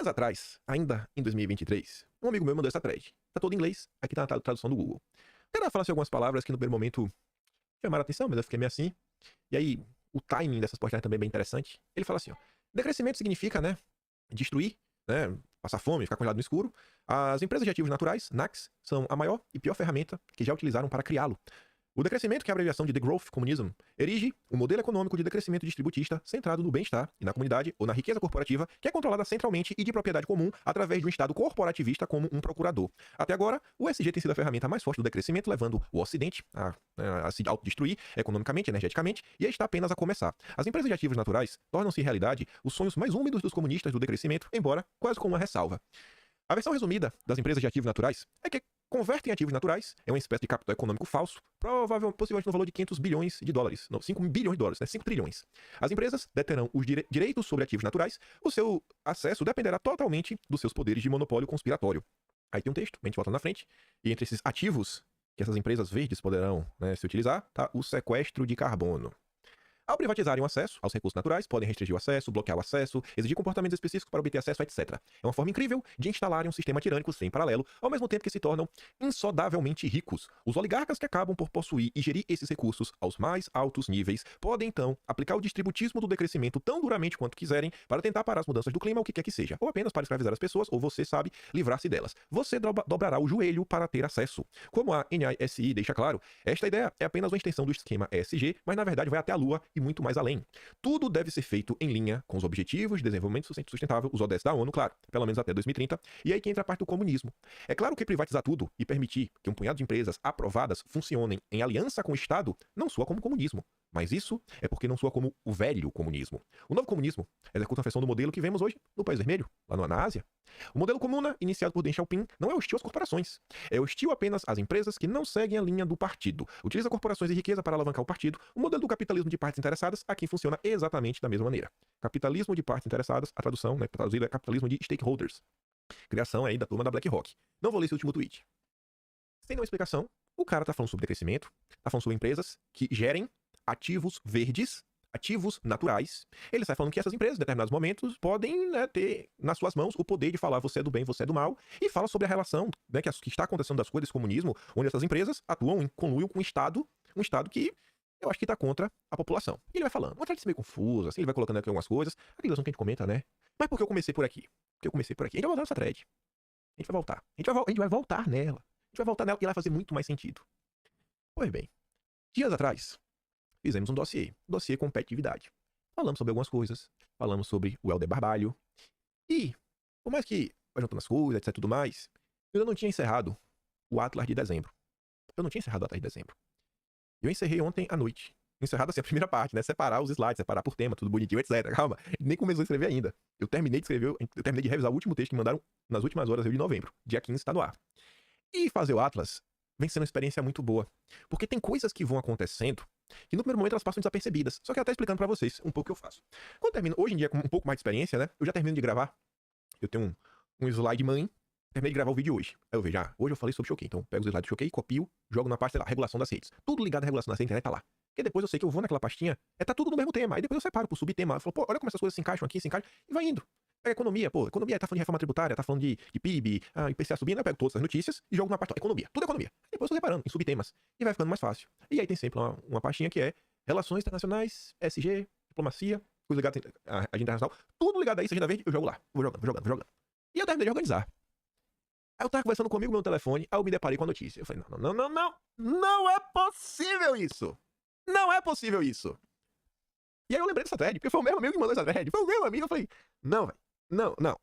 Dias atrás, ainda em 2023, um amigo meu mandou essa thread. Tá todo em inglês, aqui tá a tradução do Google. Quero falar assim algumas palavras que no primeiro momento chamaram a atenção, mas eu fiquei meio assim. E aí, o timing dessas postagens também é bem interessante. Ele fala assim, ó. Decrescimento significa, né, destruir, né, passar fome, ficar congelado no escuro. As empresas de ativos naturais, NACs, são a maior e pior ferramenta que já utilizaram para criá-lo. O decrescimento, que é a abreviação de The Growth Communism, erige um modelo econômico de decrescimento distributista centrado no bem-estar e na comunidade ou na riqueza corporativa, que é controlada centralmente e de propriedade comum através de um Estado corporativista como um procurador. Até agora, o SG tem sido a ferramenta mais forte do decrescimento, levando o Ocidente a se autodestruir economicamente, energeticamente, e está apenas a começar. As empresas de ativos naturais tornam-se realidade os sonhos mais úmidos dos comunistas do decrescimento, embora quase com uma ressalva. A versão resumida das empresas de ativos naturais é que convertem ativos naturais em uma espécie de capital econômico falso, possivelmente no valor de 500 bilhões de dólares, não, 5 bilhões de dólares, né, 5 trilhões. As empresas deterão os direitos sobre ativos naturais, o seu acesso dependerá totalmente dos seus poderes de monopólio conspiratório. Aí tem um texto, a gente volta na frente, e entre esses ativos que essas empresas verdes poderão, né, se utilizar, tá o sequestro de carbono. Ao privatizarem o acesso aos recursos naturais, podem restringir o acesso, bloquear o acesso, exigir comportamentos específicos para obter acesso, etc. É uma forma incrível de instalarem um sistema tirânico sem paralelo, ao mesmo tempo que se tornam insodavelmente ricos. Os oligarcas que acabam por possuir e gerir esses recursos aos mais altos níveis podem, então, aplicar o distributismo do decrescimento tão duramente quanto quiserem para tentar parar as mudanças do clima, ou o que quer que seja, ou apenas para escravizar as pessoas, ou você sabe livrar-se delas. Você dobrará o joelho para ter acesso. Como a NISI deixa claro, esta ideia é apenas uma extensão do esquema ESG, mas na verdade vai até a Lua e muito mais além. Tudo deve ser feito em linha com os Objetivos de Desenvolvimento Sustentável, os ODS da ONU, claro, pelo menos até 2030, e aí que entra a parte do comunismo. É claro que privatizar tudo e permitir que um punhado de empresas aprovadas funcionem em aliança com o Estado não soa como comunismo. Mas isso é porque não soa como o velho comunismo. O novo comunismo executa a versão do modelo que vemos hoje no País Vermelho, lá na Ásia. O modelo comuna, iniciado por Deng Xiaoping, não é hostil às corporações. É hostil apenas às empresas que não seguem a linha do partido. Utiliza corporações e riqueza para alavancar o partido. O modelo do capitalismo de partes interessadas aqui funciona exatamente da mesma maneira. Capitalismo de partes interessadas, a tradução, né, traduzida é capitalismo de stakeholders. Criação aí da turma da BlackRock. Não vou ler esse último tweet. Sem nenhuma explicação, o cara tá falando sobre decrescimento, tá falando sobre empresas que gerem ativos verdes, ativos naturais. Ele está falando que essas empresas, em determinados momentos, podem, né, ter nas suas mãos o poder de falar você é do bem, você é do mal, e fala sobre a relação, né, que está acontecendo das coisas, comunismo, onde essas empresas atuam em conluio com um Estado que eu acho que está contra a população. E ele vai falando, uma tradição meio confusa, assim, ele vai colocando aqui algumas coisas, aquele assunto que a gente comenta, né? Mas por que eu comecei por aqui? Porque eu comecei por aqui. A gente vai voltar nessa thread. A gente vai voltar. A gente vai voltar nela. A gente vai voltar nela e ela vai fazer muito mais sentido. Pois bem, dias atrás, fizemos um dossiê competitividade. Falamos sobre algumas coisas, falamos sobre o Helder Barbalho, e, por mais que vai juntando as coisas, etc, tudo mais, eu ainda não tinha encerrado o Atlas de dezembro. Eu não tinha encerrado o Atlas de dezembro. Eu encerrei ontem à noite. Encerrado assim a primeira parte, né? Separar os slides, separar por tema, tudo bonitinho, etc. Calma, nem começou a escrever ainda. Eu terminei de revisar o último texto que me mandaram nas últimas horas de novembro. Dia 15 está no ar. E fazer o Atlas vem sendo uma experiência muito boa. Porque tem coisas que vão acontecendo que no primeiro momento elas passam desapercebidas. Só que até explicando pra vocês um pouco o que eu faço. Quando termino, hoje em dia com um pouco mais de experiência, né? Eu já termino de gravar. Eu tenho um slide mãe. Terminei de gravar o vídeo hoje. Aí eu vejo, hoje eu falei sobre Choquei. Então eu pego os slides do Choquei, copio, jogo na parte, sei lá, regulação das redes. Tudo ligado à regulação das redes, a internet tá lá. Porque depois eu sei que eu vou naquela pastinha, tá tudo no mesmo tema. Aí depois eu separo por subtema. Eu falo, pô, olha como essas coisas se encaixam aqui, e vai indo. Pega economia, economia, tá falando de reforma tributária, tá falando de PIB, IPCA subindo, eu pego todas as notícias e jogo na parte, economia, tudo economia. Depois eu tô separando em subtemas. E vai ficando mais fácil. E aí tem sempre uma pastinha que é relações internacionais, SG, diplomacia, coisa ligada à agenda internacional, tudo ligado a isso, agenda verde, eu jogo lá. Vou jogando. E eu terminei de organizar. Aí eu tava conversando comigo no meu telefone, aí eu me deparei com a notícia. Eu falei, não é possível isso! Não é possível isso! E aí eu lembrei dessa thread, porque foi o mesmo amigo que mandou essa thread. Foi o mesmo amigo, eu falei, não, velho, não.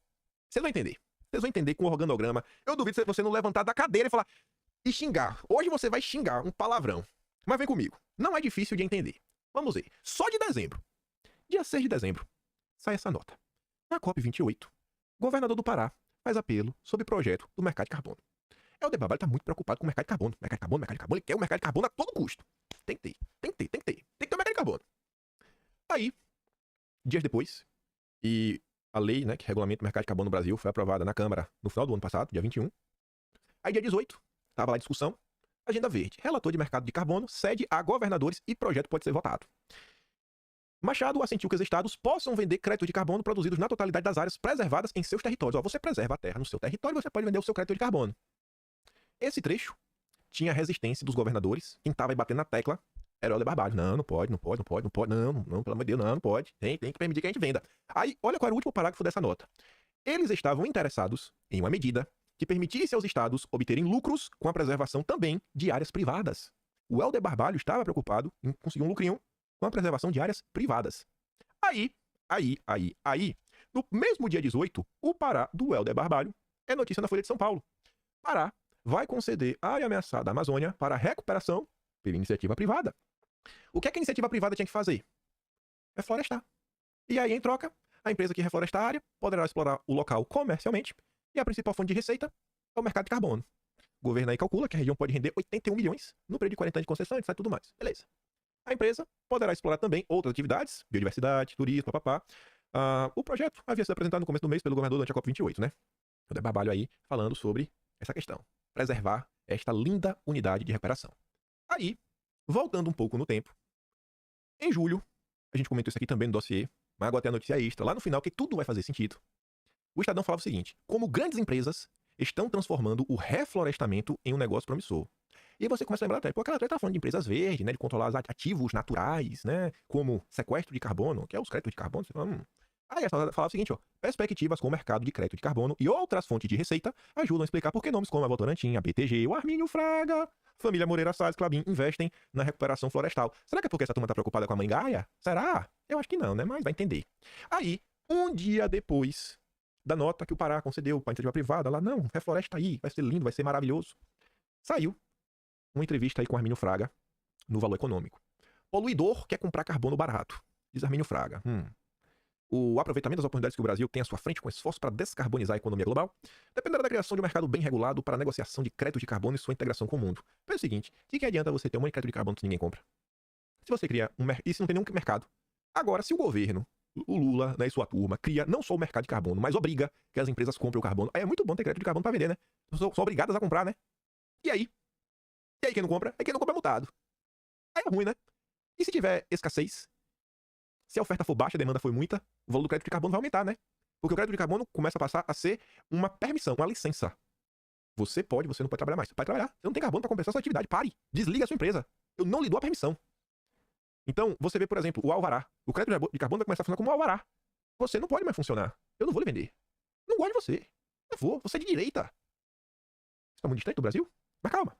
Vocês vão entender. Vocês vão entender com o organograma. Eu duvido você não levantar da cadeira e falar, e xingar. Hoje você vai xingar um palavrão. Mas vem comigo. Não é difícil de entender. Vamos ver. Só de dezembro. Dia 6 de dezembro. Sai essa nota. Na COP28, governador do Pará faz apelo sobre projeto do mercado de carbono. Helder Barbalho tá muito preocupado com o mercado de carbono. Mercado de carbono. Ele quer o mercado de carbono a todo custo. Tem que ter o mercado de carbono. Aí, dias depois, e a lei, né, que regulamenta o mercado de carbono no Brasil foi aprovada na Câmara no final do ano passado, dia 21. Aí, dia 18, tava lá a discussão. Agenda verde. Relator de mercado de carbono cede a governadores e projeto pode ser votado. Machado assentiu que os estados possam vender créditos de carbono produzidos na totalidade das áreas preservadas em seus territórios. Ó, você preserva a terra no seu território, você pode vender o seu crédito de carbono. Esse trecho tinha resistência dos governadores, quem estava aí batendo na tecla era o Helder Barbalho. Não pode, pelo amor de Deus, não pode. Tem que permitir que a gente venda. Aí, olha qual era o último parágrafo dessa nota. Eles estavam interessados em uma medida que permitisse aos estados obterem lucros com a preservação também de áreas privadas. O Helder Barbalho estava preocupado em conseguir um lucrinho com a preservação de áreas privadas. Aí, no mesmo dia 18, o Pará do Helder Barbalho é notícia na Folha de São Paulo. Pará vai conceder a área ameaçada da Amazônia para recuperação pela iniciativa privada. O que é que a iniciativa privada tinha que fazer? Reflorestar. E aí, em troca, a empresa que refloresta a área poderá explorar o local comercialmente e a principal fonte de receita é o mercado de carbono. O governo aí calcula que a região pode render 81 milhões no período de 40 anos de concessão, etc. Tudo mais. Beleza. A empresa poderá explorar também outras atividades, biodiversidade, turismo, papapá. O projeto havia sido apresentado no começo do mês pelo governador durante a COP28, né? O Helder Barbalho aí falando sobre essa questão. Preservar esta linda unidade de recuperação. Aí, voltando um pouco no tempo, em julho, a gente comentou isso aqui também no dossiê, mas agora tem a notícia extra, lá no final, que tudo vai fazer sentido. O Estadão falava o seguinte: como grandes empresas estão transformando o reflorestamento em um negócio promissor. E aí você começa a lembrar até, aquela tá falando de empresas verdes, né, de controlar os ativos naturais, né, como sequestro de carbono, que é os créditos de carbono. Aí ela falava o seguinte, ó: perspectivas com o mercado de crédito de carbono e outras fontes de receita ajudam a explicar por que nomes como a Votorantim, a BTG, o Armínio Fraga, família Moreira Salles, Clabin investem na recuperação florestal. Será que é porque essa turma tá preocupada com a mãe Gaia? Será? Eu acho que não, né? Mas vai entender. Aí, um dia depois da nota que o Pará concedeu para a iniciativa privada, lá, não, refloresta aí, vai ser lindo, vai ser maravilhoso. Saiu uma entrevista aí com Armínio Fraga no Valor Econômico. Poluidor quer comprar carbono barato, diz Armínio Fraga. O aproveitamento das oportunidades que o Brasil tem à sua frente com esforço para descarbonizar a economia global dependerá da criação de um mercado bem regulado para a negociação de crédito de carbono e sua integração com o mundo. Pensa o seguinte: o que adianta você ter um monte de crédito de carbono se ninguém compra? Se você cria um mercado, e se não tem nenhum mercado? Agora, se o governo, o Lula, né, e sua turma, cria não só o mercado de carbono, mas obriga que as empresas comprem o carbono, aí é muito bom ter crédito de carbono para vender, né? São obrigadas a comprar, né? E aí? E aí quem não compra? Aí quem não compra é multado. Aí é ruim, né? E se tiver escassez? Se a oferta for baixa, a demanda for muita, o valor do crédito de carbono vai aumentar, né? Porque o crédito de carbono começa a passar a ser uma permissão, uma licença. Você não pode trabalhar mais. Você pode trabalhar. Você não tem carbono para compensar a sua atividade. Pare. Desliga a sua empresa. Eu não lhe dou a permissão. Então, você vê, por exemplo, o alvará. O crédito de carbono vai começar a funcionar como um alvará. Você não pode mais funcionar. Eu não vou lhe vender. Não gosto de você. Eu vou. Você é de direita. Você está muito distante do Brasil? Mas calma.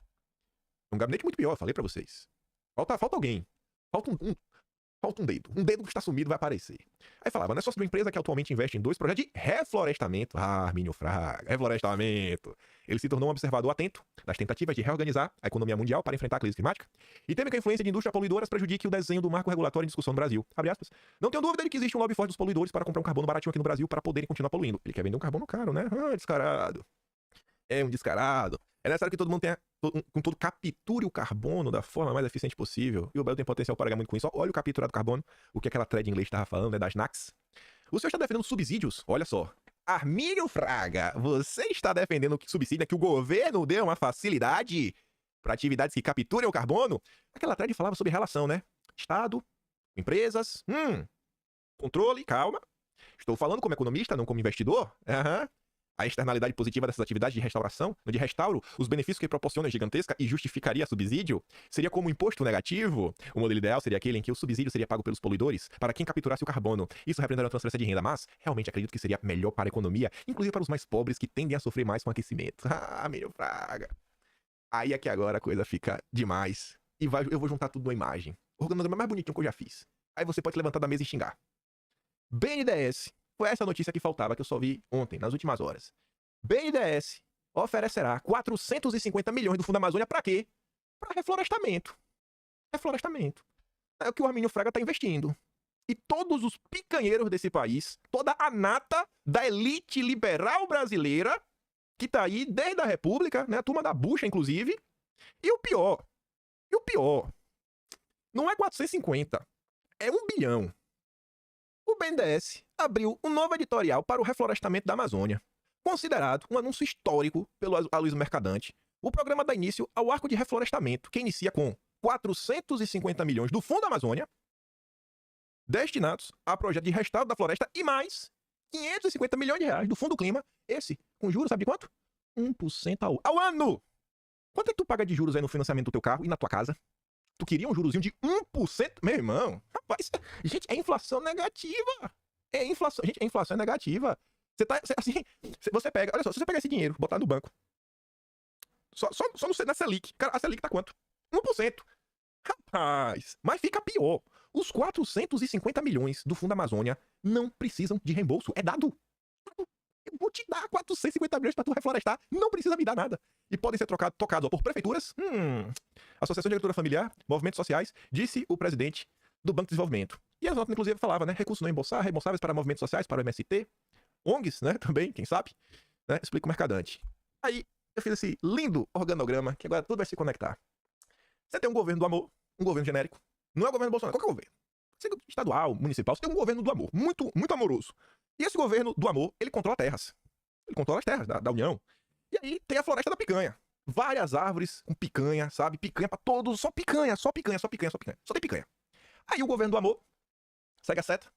É um gabinete muito pior, falei pra vocês. Falta alguém. Falta um dedo. Um dedo que está sumido vai aparecer. Aí falava, né? Sócio de uma empresa que atualmente investe em 2 projetos de reflorestamento. Armínio Fraga, reflorestamento. Ele se tornou um observador atento nas tentativas de reorganizar a economia mundial para enfrentar a crise climática e teme que a influência de indústrias poluidoras prejudique o desenho do marco regulatório em discussão no Brasil. Abre aspas. Não tenho dúvida de que existe um lobby forte dos poluidores para comprar um carbono baratinho aqui no Brasil para poderem continuar poluindo. Ele quer vender um carbono caro, né? Descarado. É um descarado. É necessário que todo mundo capture o carbono da forma mais eficiente possível. E o Brasil tem potencial para ganhar muito com isso. Olha o capturado do carbono, o que aquela thread em inglês estava falando, né, das NACs. O senhor está defendendo subsídios? Olha só. Armínio Fraga, você está defendendo que subsídio, né, que o governo dê uma facilidade para atividades que capturem o carbono? Aquela thread falava sobre relação, né? Estado, empresas, controle, calma. Estou falando como economista, não como investidor. A externalidade positiva dessas atividades de restauração, de restauro, os benefícios que proporciona é gigantesca e justificaria subsídio, seria como um imposto negativo. O modelo ideal seria aquele em que o subsídio seria pago pelos poluidores para quem capturasse o carbono. Isso representaria uma transferência de renda, mas realmente acredito que seria melhor para a economia, inclusive para os mais pobres que tendem a sofrer mais com aquecimento. Meu Fraga. Aí é que agora a coisa fica demais. E eu vou juntar tudo numa imagem. O organograma mais bonitinho que eu já fiz. Aí você pode levantar da mesa e xingar. BNDES. Foi essa notícia que faltava, que eu só vi ontem, nas últimas horas. BNDES oferecerá 450 milhões do Fundo Amazônia para quê? Para reflorestamento. Reflorestamento. É o que o Armínio Fraga está investindo. E todos os picanheiros desse país, toda a nata da elite liberal brasileira, que tá aí desde a República, né? A turma da bucha, inclusive. E o pior, não é 450, é 1 bilhão. O BNDES abriu um novo editorial para o reflorestamento da Amazônia, considerado um anúncio histórico pelo Aloysio Mercadante. O programa dá início ao arco de reflorestamento, que inicia com 450 milhões do Fundo Amazônia, destinados a projeto de restauro da floresta e mais 550 milhões de reais do Fundo Clima. Esse, com juros, sabe de quanto? 1% ao ano. Quanto é que tu paga de juros aí no financiamento do teu carro e na tua casa? Tu queria um jurozinho de 1%? Meu irmão, rapaz, gente, é inflação negativa. É inflação, gente, a inflação é negativa. Você pega, olha só, se você pegar esse dinheiro, botar no banco, só na Selic, cara, a Selic tá quanto? 1%. Rapaz, mas fica pior. Os 450 milhões do Fundo Amazônia não precisam de reembolso. É dado. Eu vou te dar 450 milhões pra tu reflorestar. Não precisa me dar nada. E podem ser tocados por prefeituras, Associação de Agricultura Familiar, movimentos sociais, disse o presidente do Banco de Desenvolvimento. E as notas, inclusive, falava, né? Recursos não reembolsáveis para movimentos sociais, para o MST, ONGs, né? Também, quem sabe, né? Explica o mercadante. Aí, eu fiz esse lindo organograma, que agora tudo vai se conectar. Você tem um governo do amor, um governo genérico. Não é o governo Bolsonaro, qual que é o governo? Seja estadual, municipal, você tem um governo do amor, muito, muito amoroso. E esse governo do amor, ele controla terras. Ele controla as terras da União. E aí tem a floresta da picanha. Várias árvores com picanha, sabe? Picanha pra todos, só picanha, só picanha, só picanha, só picanha. Só tem picanha. Aí o governo do amor, segue a seta,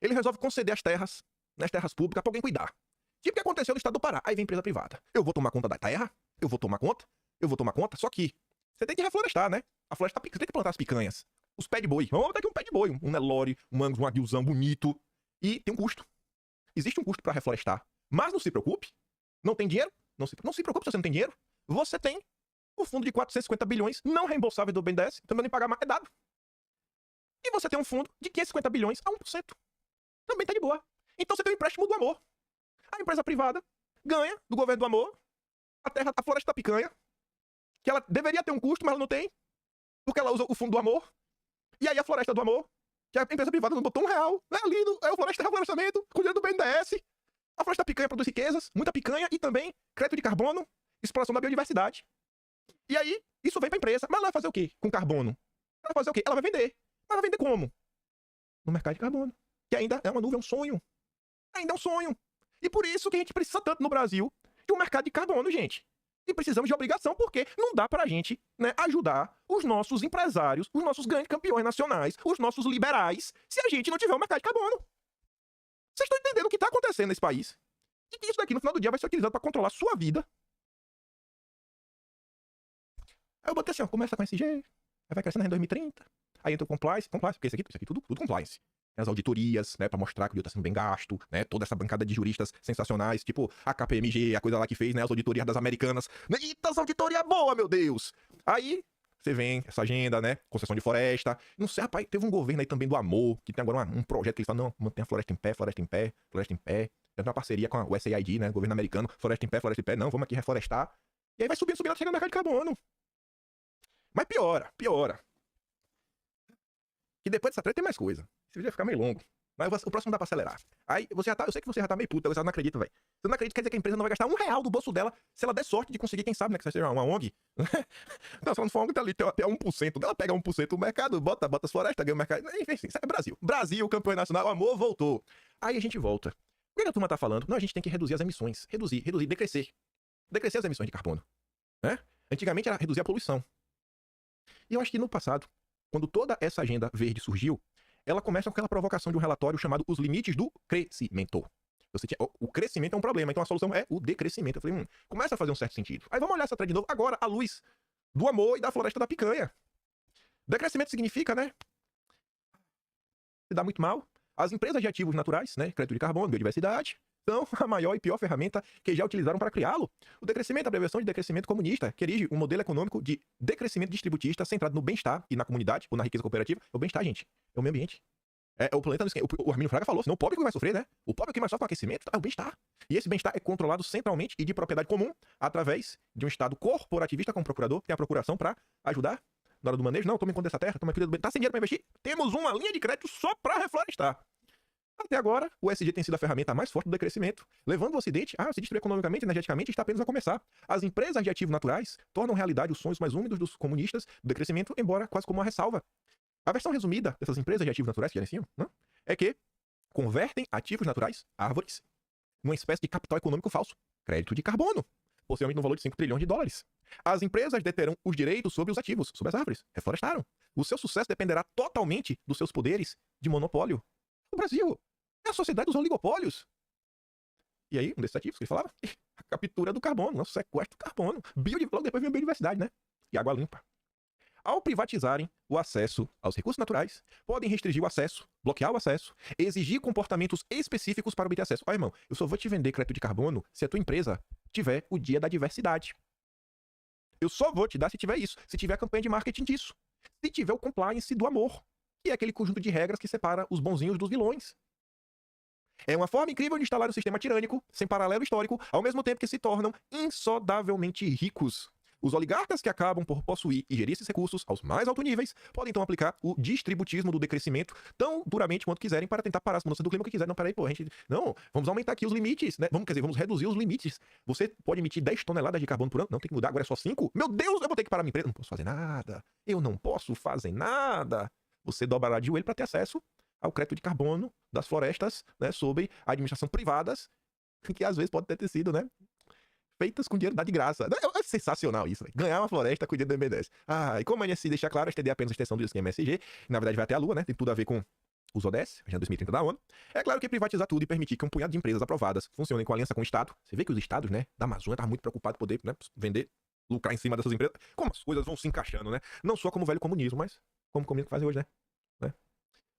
ele resolve conceder as terras, nas terras públicas, pra alguém cuidar. Tipo o que aconteceu no estado do Pará. Aí vem empresa privada. Eu vou tomar conta da terra, eu vou tomar conta, só que você tem que reflorestar, né? A floresta, você tem que plantar as picanhas. Os pés de boi. Vamos botar aqui um pé de boi, um Nelore, um Angus, um aguilzão bonito. E tem um custo. Existe um custo pra reflorestar. Mas não se preocupe. Não tem dinheiro? Não se preocupe se você não tem dinheiro. Você tem o fundo de 450 bilhões não reembolsável do BNDES. Também nem pagar mais, é dado. E você tem um fundo de 550 bilhões a 1%. Também tá de boa. Então você tem um empréstimo do amor. A empresa privada ganha do governo do amor a terra, a floresta da picanha, que ela deveria ter um custo, mas ela não tem, porque ela usa o fundo do amor. E aí a floresta do amor, que a empresa privada não botou R$1, é lindo, é o reflorestamento, com dinheiro do BNDES. A floresta da picanha produz riquezas, muita picanha e também crédito de carbono, exploração da biodiversidade. E aí, isso vem pra empresa. Mas ela vai fazer o quê com carbono? Ela vai fazer o quê? Ela vai vender. Mas vai vender como? No mercado de carbono. Que ainda é uma nuvem, é um sonho. Ainda é um sonho. E por isso que a gente precisa tanto no Brasil de um mercado de carbono, gente. E precisamos de obrigação, porque não dá pra gente, né, ajudar os nossos empresários, os nossos grandes campeões nacionais, os nossos liberais, se a gente não tiver um mercado de carbono. Vocês estão entendendo o que tá acontecendo nesse país? E que isso daqui, no final do dia, vai ser utilizado pra controlar a sua vida. Aí eu botei assim, ó, começa com SG, aí vai crescendo em 2030, aí entra o compliance, porque isso aqui tudo compliance. As auditorias, né, pra mostrar que o dinheiro tá sendo bem gasto, né, toda essa bancada de juristas sensacionais, tipo a KPMG, a coisa lá que fez, né, as auditorias das americanas. Eita, essa auditoria boa, meu Deus! Aí, você vem, essa agenda, né, concessão de floresta. Não sei, rapaz, teve um governo aí também do amor, que tem agora um projeto que eles falam, não, mantém a floresta em pé, floresta em pé, floresta em pé. Já tem uma parceria com a USAID, né, governo americano, floresta em pé, não, vamos aqui reflorestar. E aí vai subindo, até chegar no mercado de carbono. Mas piora. E depois dessa treta tem mais coisa. Esse vídeo vai ficar meio longo. Mas o próximo dá pra acelerar. Aí você já tá. Eu sei que você já tá meio puta, você não acredita, velho. Você não acredita, quer dizer que a empresa não vai gastar R$1 do bolso dela se ela der sorte de conseguir, quem sabe, né? Que seja uma ONG. Não, se ela não for ONG, tá ali, tem 1%. Ela pega 1% do mercado, bota as florestas, ganha o mercado. Enfim, isso é Brasil. Brasil, campeão nacional, o amor voltou. Aí a gente volta. O que a turma tá falando? Não, a gente tem que reduzir as emissões. Reduzir, decrescer. Decrescer as emissões de carbono. Né? Antigamente era reduzir a poluição. E eu acho que no passado, quando toda essa agenda verde surgiu, ela começa com aquela provocação de um relatório chamado Os Limites do Crescimento. O crescimento é um problema, então a solução é o decrescimento. Eu falei, começa a fazer um certo sentido. Aí vamos olhar essa thread de novo, agora à luz do amor e da floresta da picanha. Decrescimento significa, né? Se dá muito mal. As empresas de ativos naturais, né? Crédito de carbono, biodiversidade, são a maior e pior ferramenta que já utilizaram para criá-lo. O decrescimento, a abreviação de decrescimento comunista, que erige um modelo econômico de decrescimento distributista centrado no bem-estar e na comunidade, ou na riqueza cooperativa. É o bem-estar, gente. É o meio ambiente. É o planeta. O Arminio Fraga falou, senão o pobre que vai sofrer, né? O pobre que mais sofre com o aquecimento é o bem-estar. E esse bem-estar é controlado centralmente e de propriedade comum através de um Estado corporativista como procurador, que tem a procuração para ajudar na hora do manejo. Não, tome conta dessa terra, tome cuidado do bem. Tá sem dinheiro para investir? Temos uma linha de crédito só para reflorestar. Até agora, o ESG tem sido a ferramenta mais forte do decrescimento, levando o Ocidente a se destruir economicamente e energeticamente e está apenas a começar. As empresas de ativos naturais tornam realidade os sonhos mais úmidos dos comunistas do decrescimento, embora quase como uma ressalva. A versão resumida dessas empresas de ativos naturais que gerenciam, né, é que convertem ativos naturais, árvores, numa espécie de capital econômico falso, crédito de carbono. possivelmente no valor de 5 trilhões de dólares. As empresas deterão os direitos sobre os ativos, sobre as árvores, reflorestaram. O seu sucesso dependerá totalmente dos seus poderes de monopólio. O Brasil é a sociedade dos oligopólios. E aí, um desses ativos que ele falava, a captura do carbono, o sequestro do carbono. Logo depois vem a biodiversidade, né? E água limpa. Ao privatizarem o acesso aos recursos naturais, podem restringir o acesso, bloquear o acesso, exigir comportamentos específicos para obter acesso. Ó, irmão, eu só vou te vender crédito de carbono se a tua empresa tiver o dia da diversidade. Eu só vou te dar se tiver isso, se tiver a campanha de marketing disso, se tiver o compliance do amor, que é aquele conjunto de regras que separa os bonzinhos dos vilões. É uma forma incrível de instalar um sistema tirânico, sem paralelo histórico, ao mesmo tempo que se tornam insondavelmente ricos. Os oligarcas que acabam por possuir e gerir esses recursos aos mais altos níveis podem então aplicar o distributismo do decrescimento tão duramente quanto quiserem para tentar parar as mudanças do clima que quiserem. Não, peraí, pô, a gente... Não, vamos aumentar aqui os limites, né? Vamos reduzir os limites. Você pode emitir 10 toneladas de carbono por ano? Não, tem que mudar, agora é só 5? Meu Deus, eu vou ter que parar minha empresa. Não posso fazer nada. Eu não posso fazer nada. Você dobrará de joelho para ter acesso ao crédito de carbono das florestas, né? Sobre a administração privadas, que às vezes pode ter sido, né? Feitas com dinheiro dado de graça. É sensacional isso, véio. Ganhar uma floresta com dinheiro do BNDES. Ah, e como a NSC deixa claro, a STD é apenas a extensão do esquema SG, que na verdade vai até a Lua, né? Tem tudo a ver com os ODS, Agenda 2030 da ONU. É claro que privatizar tudo e permitir que um punhado de empresas aprovadas funcionem com aliança com o Estado. Você vê que os estados, né, da Amazônia estavam muito preocupados em poder, né, vender, lucrar em cima dessas empresas. Como as coisas vão se encaixando, né? Não só como o velho comunismo, mas como o comunismo que faz hoje, né?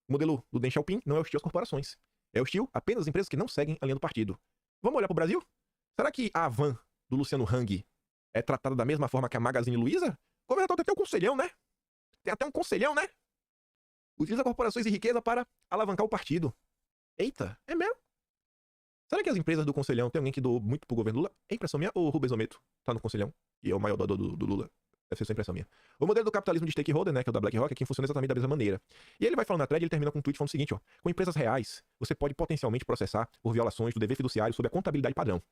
O modelo do Deng Xiaoping não é hostil às corporações. É hostil apenas às empresas que não seguem a linha do partido. Vamos olhar pro Brasil? Será que a Havan do Luciano Hang é tratada da mesma forma que a Magazine Luiza? O governador tem até um conselhão, né? Tem até um conselhão, né? Utiliza corporações e riqueza para alavancar o partido. Eita, é mesmo? Será que as empresas do conselhão tem alguém que doou muito pro governo Lula? É impressão minha ou o Rubens Ometo tá no conselhão? E é o maior doador do Lula? Deve ser só impressão minha. O modelo do capitalismo de stakeholder, né, que é o da BlackRock, é que funciona exatamente da mesma maneira. E ele vai falando na thread, ele termina com um tweet falando o seguinte, ó. Com empresas reais, você pode potencialmente processar por violações do dever fiduciário sob a contabilidade padrão,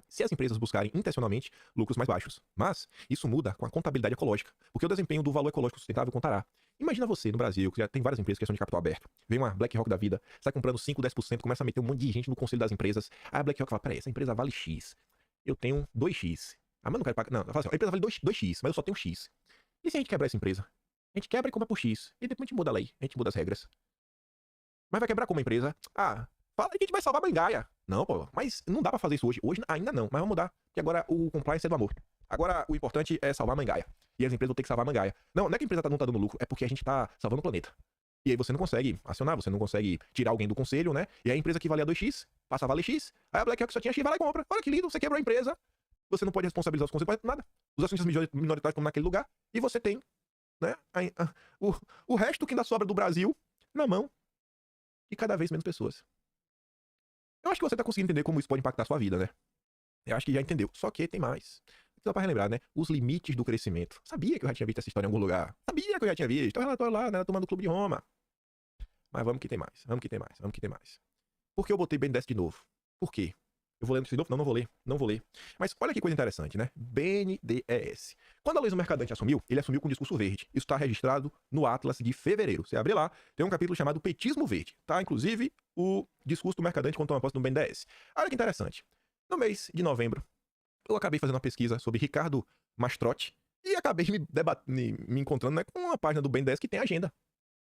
se as empresas buscarem intencionalmente lucros mais baixos. Mas isso muda com a contabilidade ecológica, porque o desempenho do valor ecológico sustentável contará. Imagina você no Brasil, que já tem várias empresas que são de capital aberto, vem uma BlackRock da vida, sai comprando 5, 10%, começa a meter um monte de gente no conselho das empresas, aí a BlackRock fala, peraí, essa empresa vale X, eu tenho 2X. Ah, mas não quero pagar. Não, ela fala assim, a empresa vale 2X, mas eu só tenho X. E se a gente quebrar essa empresa? A gente quebra e compra por X, e depois a gente muda a lei, a gente muda as regras. Mas vai quebrar como empresa? Ah, fala que a gente vai salvar a Bangaia. Não, pô, mas não dá pra fazer isso hoje. Hoje ainda não, mas vamos mudar. Porque agora o compliance é do amor. Agora o importante é salvar a Mangaia. E as empresas vão ter que salvar a Mangaia. Não, não é que a empresa não tá dando lucro, é porque a gente tá salvando o planeta. E aí você não consegue acionar, você não consegue tirar alguém do conselho, né? E aí a empresa que valia 2X, passa a valer X, aí a BlackRock só tinha X, vai lá e compra. Olha que lindo, você quebrou a empresa. Você não pode responsabilizar os conselhos por nada. Os acionistas minoritários estão naquele lugar. E você tem, né, o resto que ainda sobra do Brasil na mão de cada vez menos pessoas. Eu acho que você tá conseguindo entender como isso pode impactar a sua vida, né? Eu acho que já entendeu. Só que tem mais. Só pra relembrar, né? Os limites do crescimento. Sabia que eu já tinha visto essa história em algum lugar. Sabia que eu já tinha visto. Então relatório lá, né? Tomando o Clube de Roma. Mas vamos que tem mais. Vamos que tem mais. Vamos que tem mais. Por que eu botei BNDES de novo? Por quê? Eu vou ler isso de novo? Não, não vou ler. Não vou ler. Mas olha que coisa interessante, né? BNDES. Quando a Luiza Mercadante assumiu, ele assumiu com um discurso verde. Isso está registrado no Atlas de fevereiro. Você abre lá, tem um capítulo chamado Petismo Verde. Tá? Inclusive, o discurso do Mercadante quando toma posse no BNDES. Olha que interessante. No mês de novembro, eu acabei fazendo uma pesquisa sobre Ricardo Mastrotti e acabei me encontrando, né, com uma página do BNDES que tem agenda.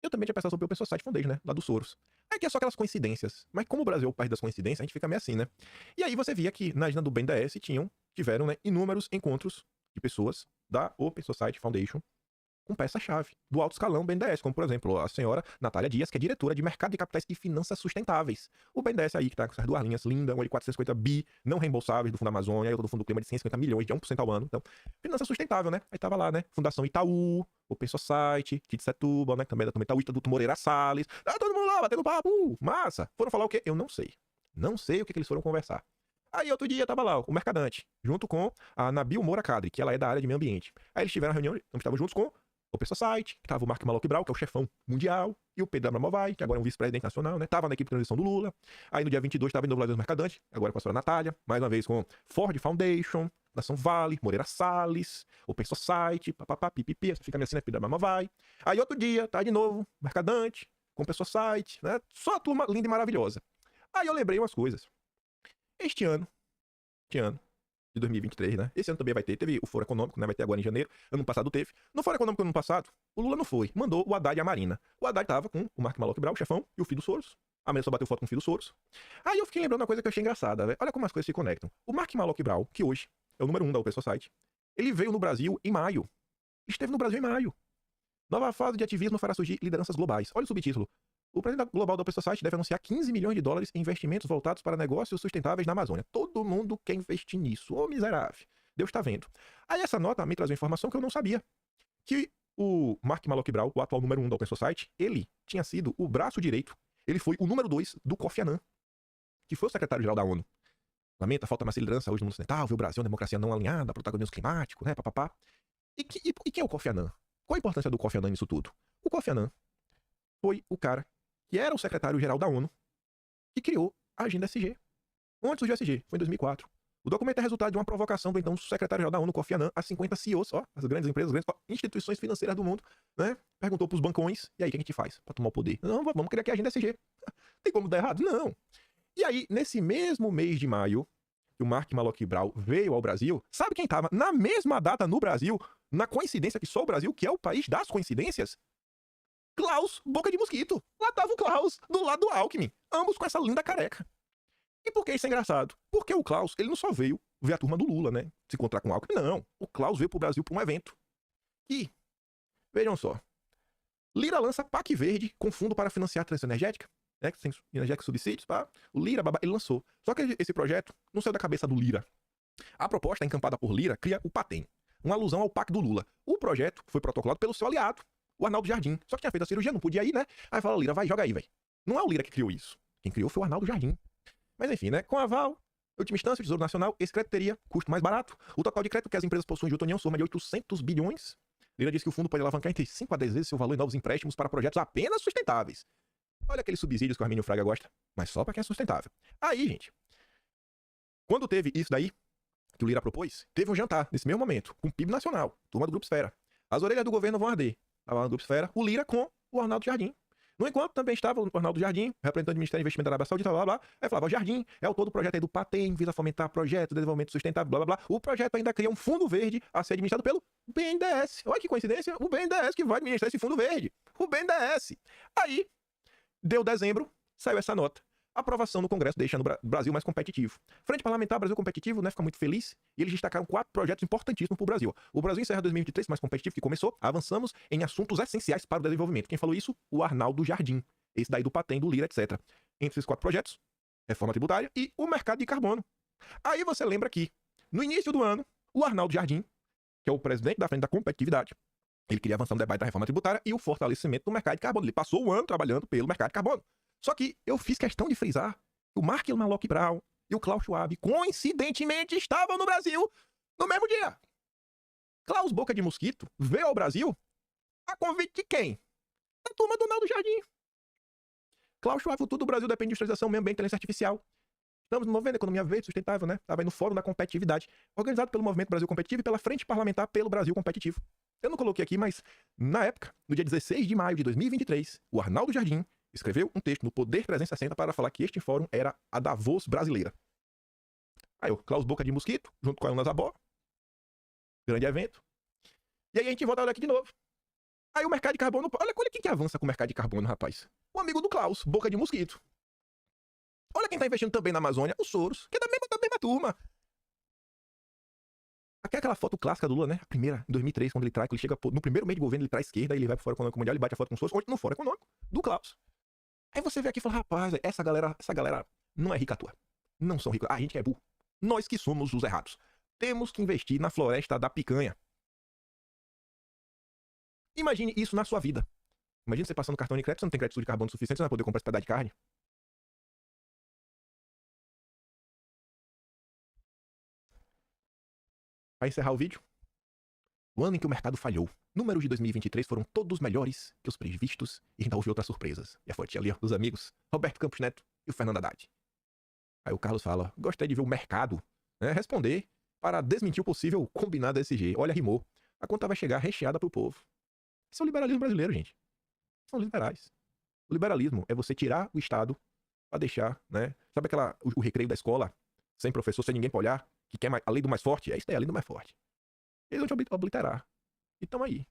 Eu também tinha pensado sobre o Open Society Foundation, né? Lá do Soros. É que é só aquelas coincidências. Mas como o Brasil é o país das coincidências, a gente fica meio assim, né? E aí você via que na agenda do BNDES tiveram, né, inúmeros encontros de pessoas da Open Society Foundation com peça-chave do alto escalão BNDES, como por exemplo a senhora Natália Dias, que é diretora de Mercado de Capitais e Finanças Sustentáveis. O BNDES aí que tá com essas duas linhas lindas, uma de 450 bi não reembolsáveis do Fundo Amazônia, e outra do Fundo do Clima de 150 milhões, de 1% ao ano. Então, finança sustentável, né? Aí tava lá, né? Fundação Itaú, Open Society, Tite Setúbal, né? Também da Itaú, do Moreira Salles. Ah, todo mundo lá, batendo papo, massa. Foram falar o quê? Eu não sei. Não sei o que eles foram conversar. Aí outro dia tava lá o Mercadante, junto com a Nabil Moura Kadri, que ela é da área de meio ambiente. Aí eles tiveram a reunião, então estavam juntos com Open Society, que tava o Mark Malloy Brau, que é o chefão mundial, e o Pedro Abramovay, que agora é um vice-presidente nacional, né? Tava na equipe de transição do Lula. Aí no dia 22 tava em Novo Ladeira Mercadante, agora com a senhora Natália, mais uma vez com Ford Foundation, Nação Vale, Moreira Salles, Open Society, papapá, pipipi, fica meio assim, né? Pedro Abramovay. Aí outro dia, tá de novo, Mercadante, com Open Society, né? Só a turma linda e maravilhosa. Aí eu lembrei umas coisas. Este ano, de 2023, né? Esse ano também vai ter. Teve o Fórum Econômico, né? Vai ter agora em janeiro. Ano passado teve. No Fórum Econômico ano passado, o Lula não foi. Mandou o Haddad e a Marina. O Haddad tava com o Mark Malloch Brau, o chefão, e o filho do Soros. A Marina só bateu foto com o filho do Soros. Aí eu fiquei lembrando uma coisa que eu achei engraçada, velho. Olha como as coisas se conectam. O Mark Malloch Brau, que hoje é o número 1 da Open Society, ele veio no Brasil em maio. Esteve no Brasil em maio. Nova fase de ativismo fará surgir lideranças globais. Olha o subtítulo. O presidente global da Open Society deve anunciar 15 milhões de dólares em investimentos voltados para negócios sustentáveis na Amazônia. Todo mundo quer investir nisso. Ô, miserável. Deus está vendo. Aí essa nota me traz uma informação que eu não sabia. Que o Mark Malloch Brau, o atual número 1 da Open Society, ele tinha sido o braço direito. Ele foi o número 2 do Kofi Annan, que foi o secretário-geral da ONU. Lamenta, falta mais liderança hoje no mundo ocidental, o Brasil, uma democracia não alinhada, protagonismo climático, né, papapá. E quem é o Kofi Annan? Qual a importância do Kofi Annan nisso tudo? O Kofi Annan foi o cara que era o secretário-geral da ONU que criou a Agenda SG. Onde surgiu a SG? Foi em 2004. O documento é resultado de uma provocação do então secretário-geral da ONU, Kofi Annan, a 50 CEOs, ó, as grandes empresas, as grandes instituições financeiras do mundo, né? Perguntou pros bancões, e aí, o que a gente faz pra tomar o poder? Não, vamos criar aqui a Agenda SG. Tem como dar errado? Não. E aí, nesse mesmo mês de maio, que o Mark Malloch Brau veio ao Brasil, sabe quem tava na mesma data no Brasil, na coincidência que só o Brasil, que é o país das coincidências? Klaus Boca de Mosquito. Lá tava o Klaus, do lado do Alckmin. Ambos com essa linda careca. E por que isso é engraçado? Porque o Klaus, ele não só veio ver a turma do Lula, né? Se encontrar com o Alckmin, não. O Klaus veio pro Brasil pra um evento. E, vejam só, Lira lança PAC Verde com fundo para financiar a transição energética, né? Sem energéticos subsídios, pá. O Lira, babá, ele lançou. Só que esse projeto não saiu da cabeça do Lira. A proposta, encampada por Lira, cria o PATEM, uma alusão ao PAC do Lula. O projeto foi protocolado pelo seu aliado, o Arnaldo Jardim. Só que tinha feito a cirurgia, não podia ir, né? Aí fala, Lira, vai, joga aí, velho. Não é o Lira que criou isso. Quem criou foi o Arnaldo Jardim. Mas enfim, né? Com aval, em última instância, o Tesouro Nacional, esse crédito teria custo mais barato. O total de crédito que as empresas possuem de outra União soma de 800 bilhões. Lira disse que o fundo pode alavancar entre 5 a 10 vezes seu valor em novos empréstimos para projetos apenas sustentáveis. Olha aqueles subsídios que o Arminio Fraga gosta, mas só para quem é sustentável. Aí, gente, quando teve isso daí, que o Lira propôs, teve um jantar, nesse mesmo momento, com o PIB nacional, turma do Grupo Esfera. As orelhas do governo vão arder. Estava lá no Grupo Esfera, o Lira com o Arnaldo Jardim. No enquanto, também estava o Arnaldo Jardim, representante do Ministério do Investimento da Arábia Saudita, blá, blá, blá. Aí falava, o Jardim é o todo projeto aí do PATEM, visa fomentar projetos de desenvolvimento sustentável, blá, blá, blá. O projeto ainda cria um fundo verde a ser administrado pelo BNDES. Olha que coincidência, o BNDES que vai administrar esse fundo verde. O BNDES. Aí, deu dezembro, saiu essa nota. Aprovação no Congresso deixa no Brasil mais competitivo. Frente Parlamentar Brasil Competitivo, né, fica muito feliz. E eles destacaram 4 projetos importantíssimos para o Brasil. O Brasil encerra 2023 mais competitivo que começou. Avançamos em assuntos essenciais para o desenvolvimento. Quem falou isso? O Arnaldo Jardim. Esse daí do PATEM, do Lira, etc. Entre esses 4 projetos, reforma tributária e o mercado de carbono. Aí você lembra que, no início do ano, o Arnaldo Jardim, que é o presidente da Frente da Competitividade, ele queria avançar no debate da reforma tributária e o fortalecimento do mercado de carbono. Ele passou o ano trabalhando pelo mercado de carbono. Só que eu fiz questão de frisar que o Mark Malloch Brau e o Klaus Schwab, coincidentemente, estavam no Brasil no mesmo dia. Klaus Boca de Mosquito veio ao Brasil a convite de quem? Da turma do Arnaldo Jardim. Klaus Schwab, futuro do Brasil depende de industrialização, meio ambiente, inteligência artificial. Estamos movendo a economia verde, sustentável, né? Estava aí no Fórum da Competitividade, organizado pelo Movimento Brasil Competitivo e pela Frente Parlamentar pelo Brasil Competitivo. Eu não coloquei aqui, mas, na época, no dia 16 de maio de 2023, o Arnaldo Jardim escreveu um texto no Poder 360 para falar que este fórum era a Davos brasileira. Aí o Klaus Boca de Mosquito, junto com a Ana Zabó, grande evento. E aí a gente volta a olhar aqui de novo. Aí o mercado de carbono, olha quem que avança com o mercado de carbono, rapaz. O amigo do Klaus, Boca de Mosquito. Olha quem tá investindo também na Amazônia, o Soros, que é da mesma turma. Aquela foto clássica do Lula, né? A primeira, em 2003, quando ele chega no primeiro mês de governo, ele traz a esquerda, ele vai pro Fórum Econômico Mundial, ele bate a foto com o Soros, onde no Fórum Econômico, do Klaus. Aí você vê aqui e fala, rapaz, essa galera não é rica à toa. Não são ricos. A gente é burro. Nós que somos os errados. Temos que investir na floresta da picanha. Imagine isso na sua vida. Imagine você passando cartão de crédito, você não tem crédito de carbono suficiente, você não vai poder comprar esse pedaço de carne. Para encerrar o vídeo, o ano em que o mercado falhou. Números de 2023 foram todos melhores que os previstos e ainda houve outras surpresas. E a fotinha ali, ó, dos amigos, Roberto Campos Neto e o Fernando Haddad. Aí o Carlos fala, gostaria de ver o mercado, né, responder para desmentir o possível combinado SG. Olha, rimou. A conta vai chegar recheada pro povo. Esse é o liberalismo brasileiro, gente. São os liberais. O liberalismo é você tirar o Estado para deixar, né? Sabe o recreio da escola, sem professor, sem ninguém pra olhar, que quer a lei do mais forte, é isso daí, a lei do mais forte. Eles vão te obliterar. E tamo aí.